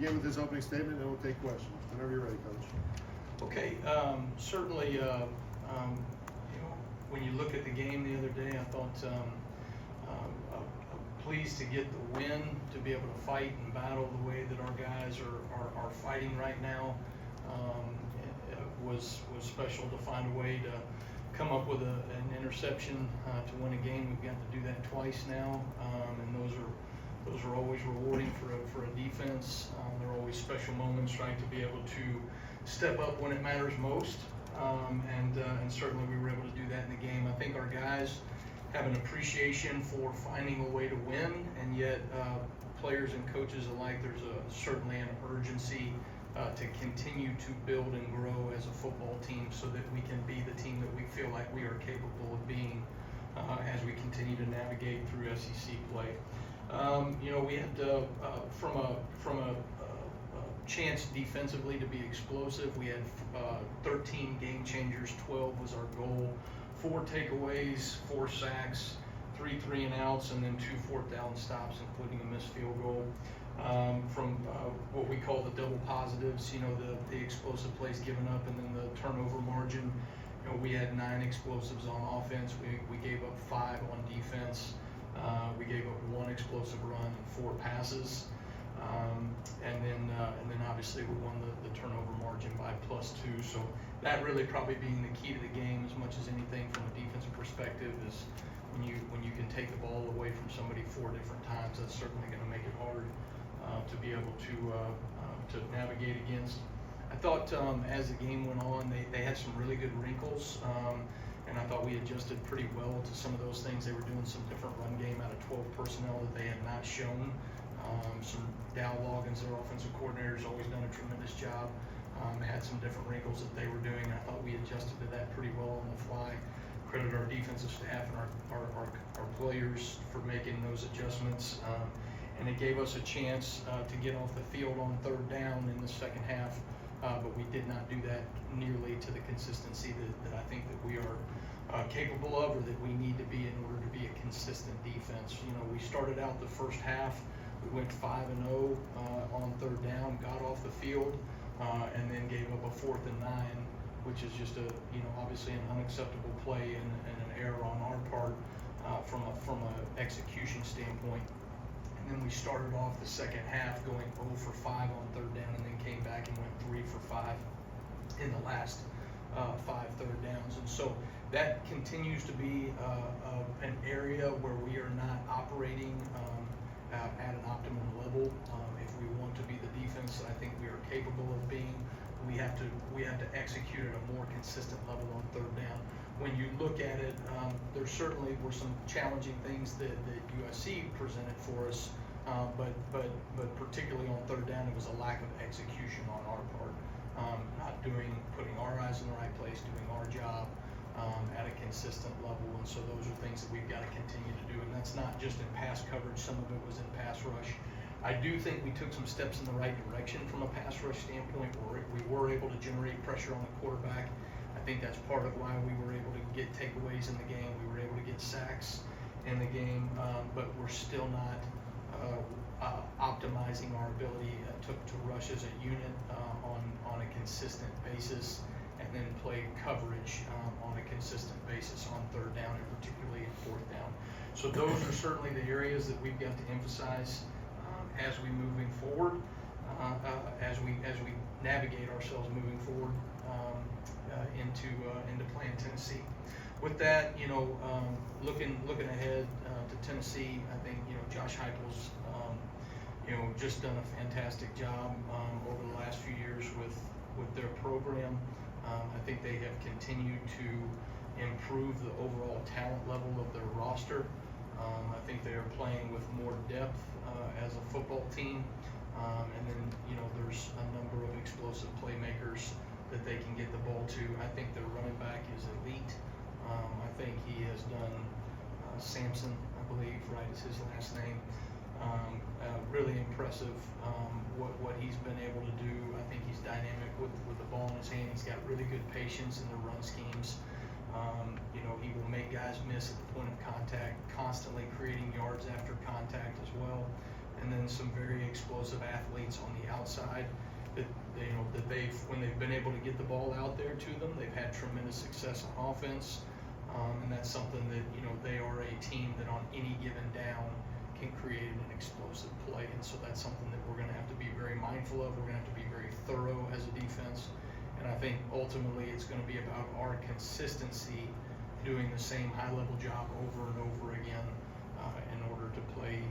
begin with his opening statement, and we'll take questions. Whenever you're ready, Coach. Okay, certainly, when you look at the game the other day, I thought pleased to get the win, to be able to fight and battle the way that our guys are fighting right now. It was special to find a way to come up with an interception to win a game. We've got to do that twice now, and those are always rewarding for a defense. They're always special moments, right, to be able to step up when it matters most, and certainly we were able to do that in the game. I think our guys have an appreciation for finding a way to win, and yet players and coaches alike, there's certainly an urgency to continue to build and grow as a football team so that we can be the team that we feel like we are capable of being as we continue to navigate through SEC play. We had from a chance defensively to be explosive. We had 13 game changers, 12 was our goal, 4 takeaways, 4 sacks, 3 3-and-outs, and then 2 fourth down stops, including a missed field goal. From what we call the double positives, the explosive plays given up, and then the turnover margin. We had 9 explosives on offense. We gave up 5 on defense. We gave up 1 explosive run and 4 passes. And then obviously we won the turnover margin by +2. So that really probably being the key to the game as much as anything from a defensive perspective is when you can take the ball away from somebody 4 different times, that's certainly going to make it hard to be able to navigate against. I thought as the game went on, they had some really good wrinkles, and I thought we adjusted pretty well to some of those things. They were doing some different run game out of 12 personnel that they had not shown. Some Dow Loggins, their offensive coordinator, has always done a tremendous job. Had some different wrinkles that they were doing. I thought we adjusted to that pretty well on the fly. Credit our defensive staff and our players for making those adjustments. And it gave us a chance to get off the field on 3rd down in the second half, but we did not do that nearly to the consistency that I think that we are capable of, or that we need to be in order to be a consistent defense. We started out the first half, we went 5-0 on 3rd down, got off the field, and then gave up a 4th and 9, which is just obviously an unacceptable play and an error on our part from a execution standpoint. And then we started off the second half going 0 for 5 on 3rd down, and then came back and went 3 for 5 in the last 5 3rd downs. And so that continues to be an area where we are not operating at an optimum level. If we want to be the defense that I think we are capable of being, we have to execute at a more consistent level on 3rd down. When you look at it, there certainly were some challenging things that USC presented for us, but particularly on 3rd down, it was a lack of execution on our part, not putting our eyes in the right place, doing our job at a consistent level. And so those are things that we've got to continue to do, and that's not just in pass coverage. Some of it was in pass rush. I do think we took some steps in the right direction from a pass rush standpoint, where we were able to generate pressure on the quarterback. I think that's part of why we were able to get takeaways in the game. We were able to get sacks in the game, but we're still not optimizing our ability to rush as a unit on a consistent basis, and then play coverage on a consistent basis on 3rd down, and particularly in 4th down. So those are certainly the areas that we've got to emphasize as we moving forward, as we navigate ourselves moving forward into playing Tennessee. With that, looking ahead to Tennessee, I think Josh Heupel's just done a fantastic job over the last few years with their program. I think they have continued to improve the overall talent level of their roster. I think they are playing with more depth as a football team, and then there's a number of explosive playmakers that they can get the ball to. I think their running back is elite. I think he has done Sampson, I believe, right, is his last name. Really impressive what he's been able to do. I think he's dynamic with the ball in his hand. He's got really good patience in the run schemes. He will make guys miss at the point of contact, constantly creating yards after contact as well. And then some very explosive athletes on the outside that when they've been able to get the ball out there to them, they've had tremendous success on offense. And that's something that, they are a team that on any given down can create an explosive play. And so that's something that we're going to have to be very mindful of. We're going to have to be very thorough as a defense. And I think ultimately it's going to be about our consistency doing the same high-level job over and over again in order to play,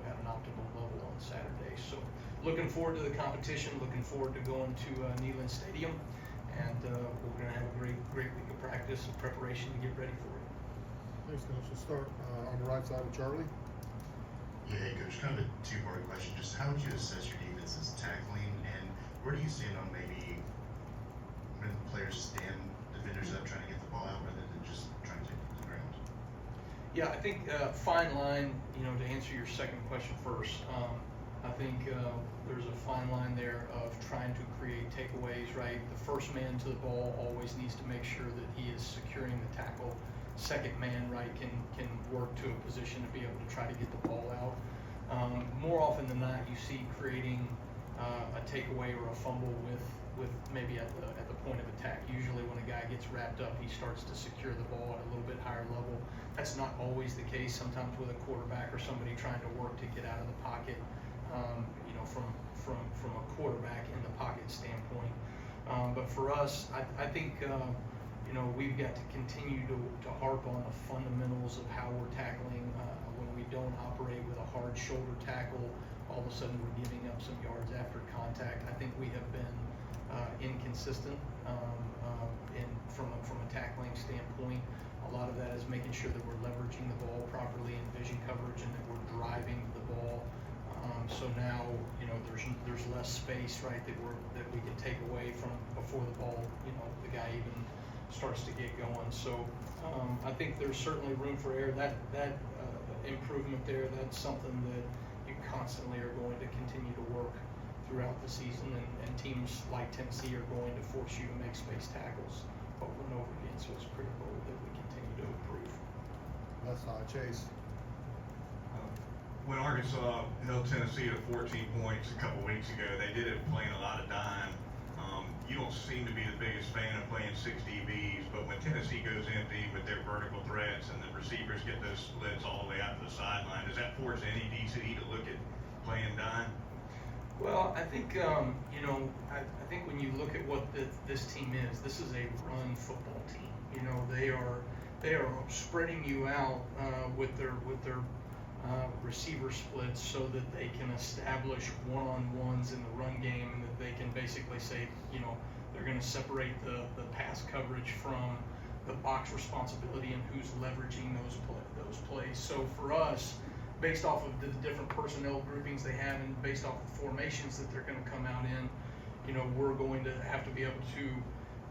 at an optimal level on Saturday. So looking forward to the competition, looking forward to going to Neyland Stadium. And we're going to have a great week of practice and preparation to get ready for it. Thanks, Coach. We'll start on the right side with Charlie. Yeah, hey, Coach, kind of a two-part question. Just how would you assess your defense's tackling, and where do you stand on maybe when players stand defenders up trying to get the ball out rather than just trying to take it to the ground? Yeah, I think fine line, to answer your second question first, I think there's a fine line there of trying to create takeaways, right? The first man to the ball always needs to make sure that he is securing the tackle. Second man, right, can work to a position to be able to try to get the ball out. More often than not, you see creating a takeaway or a fumble with maybe at the point of attack. Usually when a guy gets wrapped up, he starts to secure the ball at a little bit higher level. That's not always the case. Sometimes with a quarterback or somebody trying to work to get out of the pocket, from a quarterback in the pocket standpoint. But for us, I think we've got to continue to harp on the fundamentals of how we're tackling. When we don't operate with a hard shoulder tackle, all of a sudden we're giving up some yards after contact. I think we have been inconsistent from a tackling standpoint. A lot of that is making sure that we're leveraging the ball properly in vision coverage and that we're driving the ball. So now, there's less space, right, that we can take away from before the ball, the guy even starts to get going. So I think there's certainly room for error. That improvement there, that's something that you constantly are going to continue to work throughout the season, and teams like Tennessee are going to force you to make space tackles over and over again. So it's critical that we continue to improve. Left side, Chase. When Arkansas held Tennessee to 14 points a couple weeks ago, they did it playing a lot of dime. You don't seem to be the biggest fan of playing 6 DBs, but when Tennessee goes empty with their vertical threats and the receivers get those splits all the way out to the sideline, does that force any DC to look at playing dime? Well, I think I think when you look at what this team is, this is a run football team. They are spreading you out with their receiver splits so that they can establish one-on-ones in the run game, and that they can basically say, they're going to separate the pass coverage from the box responsibility and who's leveraging those plays. So for us, based off of the different personnel groupings they have and based off the formations that they're going to come out in, we're going to have to be able to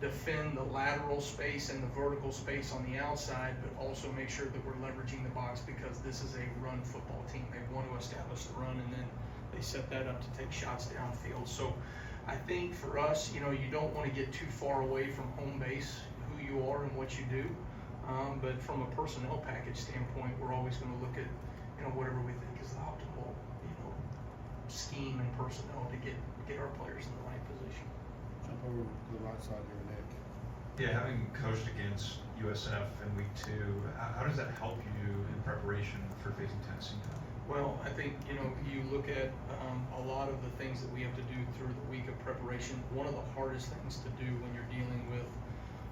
defend the lateral space and the vertical space on the outside, but also make sure that we're leveraging the box, because this is a run football team. They want to establish the run, and then they set that up to take shots downfield. So I think for us, you don't want to get too far away from home base, who you are and what you do. But from a personnel package standpoint, we're always going to look at, whatever we think is the optimal, scheme and personnel to get our players in the right position. Jump over to the right side here, Nick. Yeah, having coached against USF in week 2, how does that help you in preparation for facing Tennessee now? Well, I think, you look at a lot of the things that we have to do through the week of preparation. One of the hardest things to do when you're dealing with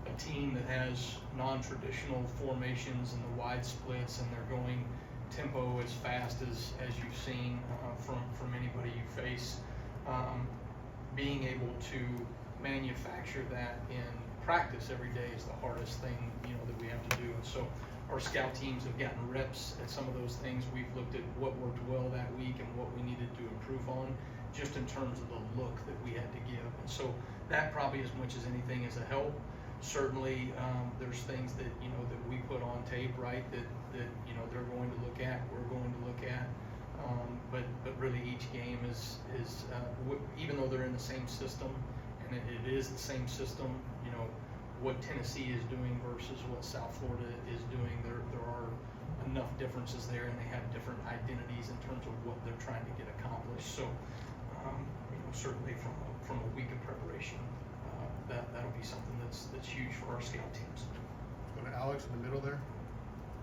a team that has non-traditional formations and the wide splits, and they're going tempo as fast as you've seen from anybody you face, being able to manufacture that in practice every day is the hardest thing that we have to do. And so our scout teams have gotten reps at some of those things. We've looked at what worked well that week and what we needed to improve on, just in terms of the look that we had to give. And so that probably as much as anything is a help. Certainly there's things that that we put on tape, right, that they're going to look at, we're going to look at, but really each game is even though they're in the same system, and it is the same system, what Tennessee is doing versus what South Florida is doing, there are enough differences there, and they have different identities in terms of what they're trying to get accomplished. So certainly from a from a week of preparation. That'll be something that's huge for our scout teams. Go to Alex in the middle there.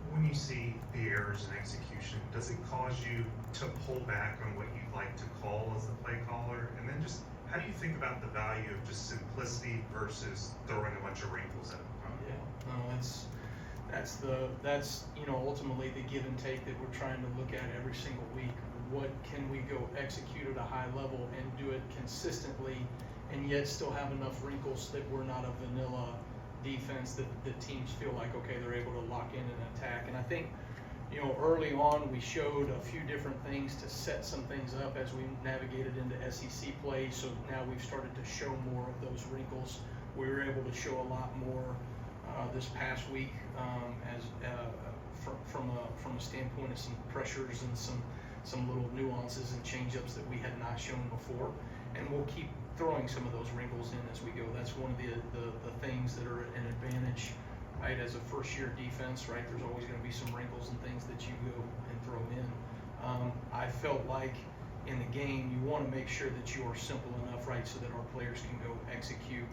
When you see the errors in execution, does it cause you to pull back on what you'd like to call as the play caller? And then just how do you think about the value of just simplicity versus throwing a bunch of wrinkles at the opponent? Yeah, no, that's ultimately the give and take that we're trying to look at every single week. What can we go execute at a high level and do it consistently, and yet still have enough wrinkles that we're not a vanilla defense that teams feel like, okay, they're able to lock in and attack. And I think, early on we showed a few different things to set some things up as we navigated into SEC play. So now we've started to show more of those wrinkles. We were able to show a lot more this past week from a standpoint of some pressures and some little nuances and change-ups that we had not shown before. And we'll keep throwing some of those wrinkles in as we go. That's one of the things that are an advantage, right? As a first-year defense, right? There's always going to be some wrinkles and things that you go and throw in. I felt like in the game, you want to make sure that you are simple enough, right, so that our players can go execute.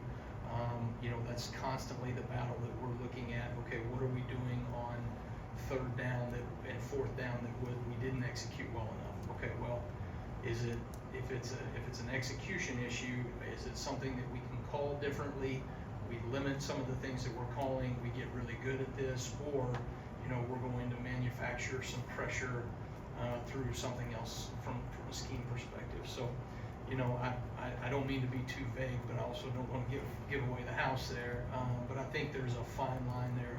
That's constantly the battle that we're looking at. Okay, what are we doing on third down and fourth down that we didn't execute well enough? Okay, well, is it if it's an execution issue, is it something that we can call differently? We limit some of the things that we're calling. We get really good at this, or we're going to manufacture some pressure through something else from a scheme perspective. So, I don't mean to be too vague, but I also don't want to give away the house there. But I think there's a fine line there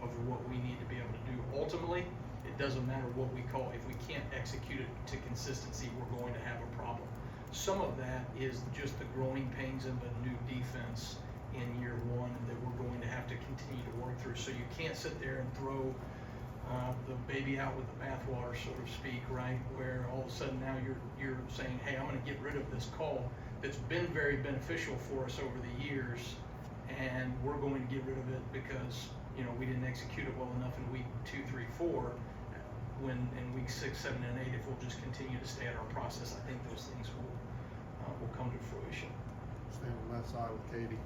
of what we need to be able to do. Ultimately, it doesn't matter what we call. If we can't execute it to consistency, we're going to have a problem. Some of that is just the growing pains of a new defense in year one that we're going to have to continue to work through. So you can't sit there and throw the baby out with the bathwater, so to speak, right? Where all of a sudden now you're saying, hey, I'm going to get rid of this call that's been very beneficial for us over the years, and we're going to get rid of it because we didn't execute it well enough in week 2, 3, 4. When in week 6, 7, and 8, if we'll just continue to stay at our process, I think those things will come to fruition. Stay on the left side with Katie.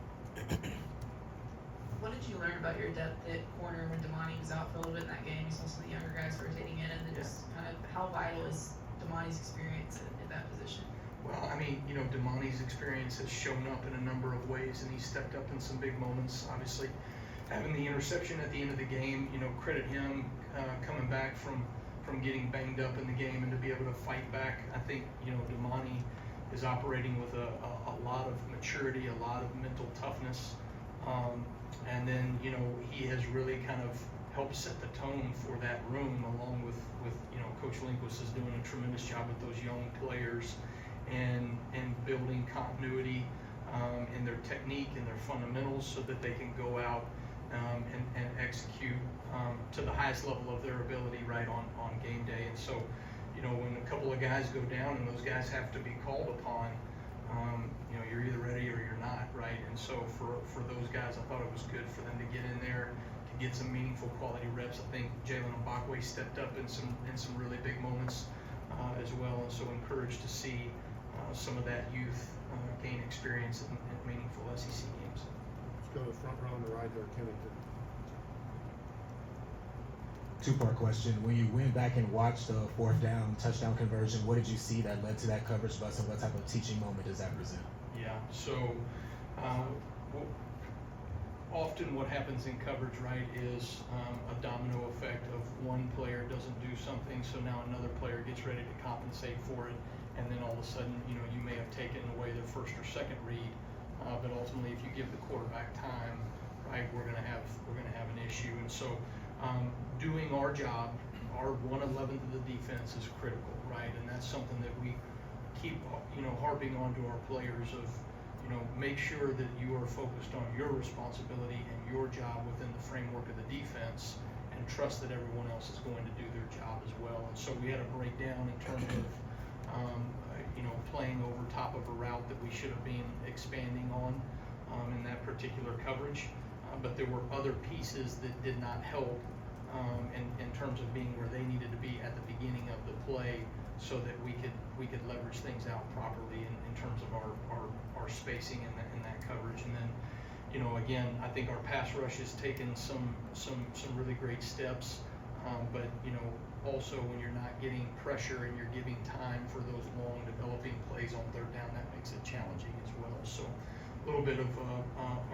What did you learn about your depth at corner when Damani was out for a little bit in that game? You saw some of the younger guys rotating in, and then just kind of how vital is Damani's experience at that position? Well, I mean, Damani's experience has shown up in a number of ways, and he's stepped up in some big moments. Obviously, having the interception at the end of the game, credit him coming back from getting banged up in the game and to be able to fight back. I think, Damani is operating with a lot of maturity, a lot of mental toughness. And then, he has really kind of helped set the tone for that room, along with Coach Lindquist is doing a tremendous job with those young players and building continuity in their technique and their fundamentals so that they can go out and execute to the highest level of their ability right on game day. And so, when a couple of guys go down and those guys have to be called upon, you're either ready or you're not, right? And so for those guys, I thought it was good for them to get in there, to get some meaningful quality reps. I think Jalen Mbakwe stepped up in some really big moments as well, and so encouraged to see some of that youth gain experience in meaningful SEC games. Let's go to the front row on the right there, Kennington. Two-part question. When you went back and watched the fourth down touchdown conversion, what did you see that led to that coverage bust, and what type of teaching moment does that present? Yeah, so often what happens in coverage, right, is a domino effect of one player doesn't do something, so now another player gets ready to compensate for it, and then all of a sudden, you may have taken away their first or second read, but ultimately, if you give the quarterback time, right, we're gonna have an issue. And so, doing our job, our 1/11th of the defense is critical, right, and that's something that we keep harping on to our players of, make sure that you are focused on your responsibility and your job within the framework of the defense, and trust that everyone else is going to do their job as well. And so we had a breakdown in terms of playing over top of a route that we should have been expanding on in that particular coverage, but there were other pieces that did not help in terms of being where they needed to be at the beginning of the play, so that we could leverage things out properly in terms of our spacing in that coverage. And then, you know, again, I think our pass rush has taken some really great steps, but you know, also when you're not getting pressure and you're giving time for those long developing plays on third down, that makes it challenging as well. So a little bit of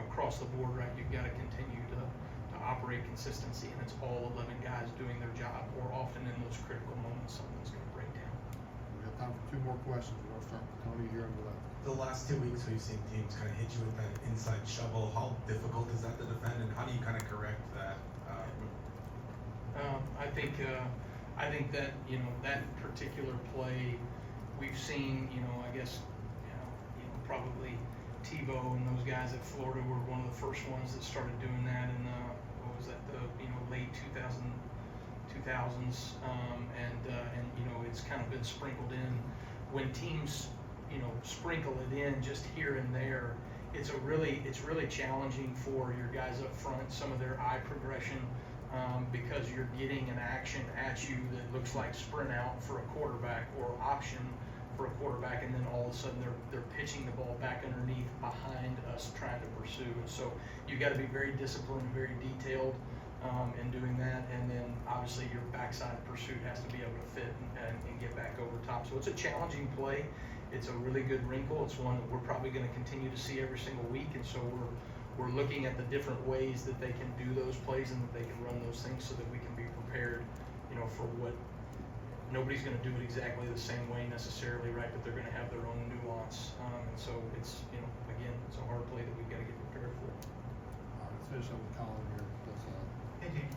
across the board, right? You've got to continue to operate consistency, and it's all 11 guys doing their job, or often in those critical moments, something's going to break down. We have time for 2 more questions. We're gonna start with Tony here on the left. The last 2 weeks we've seen teams kind of hit you with that inside shovel. How difficult is that to defend, and how do you kind of correct that? I think that, you know, that particular play, we've seen, you know, I guess, you know, probably Tebow and those guys at Florida were one of the first ones that started doing that in what was that, the, you know, late 2000s, and you know, it's kind of been sprinkled in. When teams, you know, sprinkle it in just here and there, it's really challenging for your guys up front, some of their eye progression, because you're getting an action at you that looks like sprint out for a quarterback or option for a quarterback, and then all of a sudden they're pitching the ball back underneath behind us trying to pursue. And so you got to be very disciplined, very detailed in doing that, and then obviously your backside pursuit has to be able to fit and get back over top. So it's a challenging play. It's a really good wrinkle. It's one that we're probably going to continue to see every single week, and so we're looking at the different ways that they can do those plays and that they can run those things so that we can be prepared, you know, for what. Nobody's going to do it exactly the same way necessarily, right? But they're going to have their own nuance, and so it's, you know, again, it's a hard play that we've got to get prepared for. All right, let's finish up with Colin here. Hey, Dave.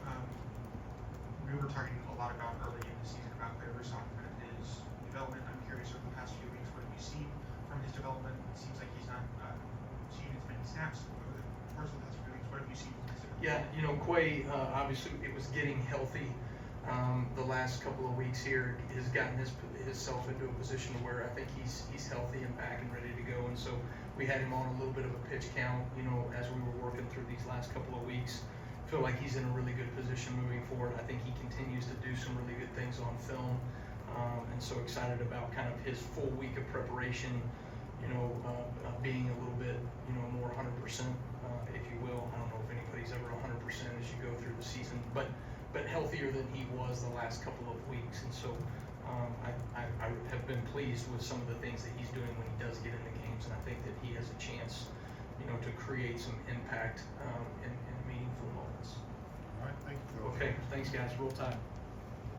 We were talking a lot about early in the season about Clay Rousseau and his development. I'm curious, over the past few weeks, what have you seen from his development? It seems like he's not seeing as many snaps over the course of the past few weeks. What have you seen from his development? Yeah, you know, Quay, obviously it was getting healthy. The last couple of weeks here has gotten himself into a position where I think he's healthy and back and ready to go. And so we had him on a little bit of a pitch count, you know, as we were working through these last couple of weeks. Feel like he's in a really good position moving forward. I think he continues to do some really good things on film, and so excited about kind of his full week of preparation, you know, being a little bit, you know, more 100%, if you will. I don't know if anybody's ever 100% as you go through the season, but healthier than he was the last couple of weeks. And so I have been pleased with some of the things that he's doing when he does get into games, and I think that he has a chance, you know, to create some impact in meaningful moments. All right, thank you, Coach. Okay, thanks guys, roll tide.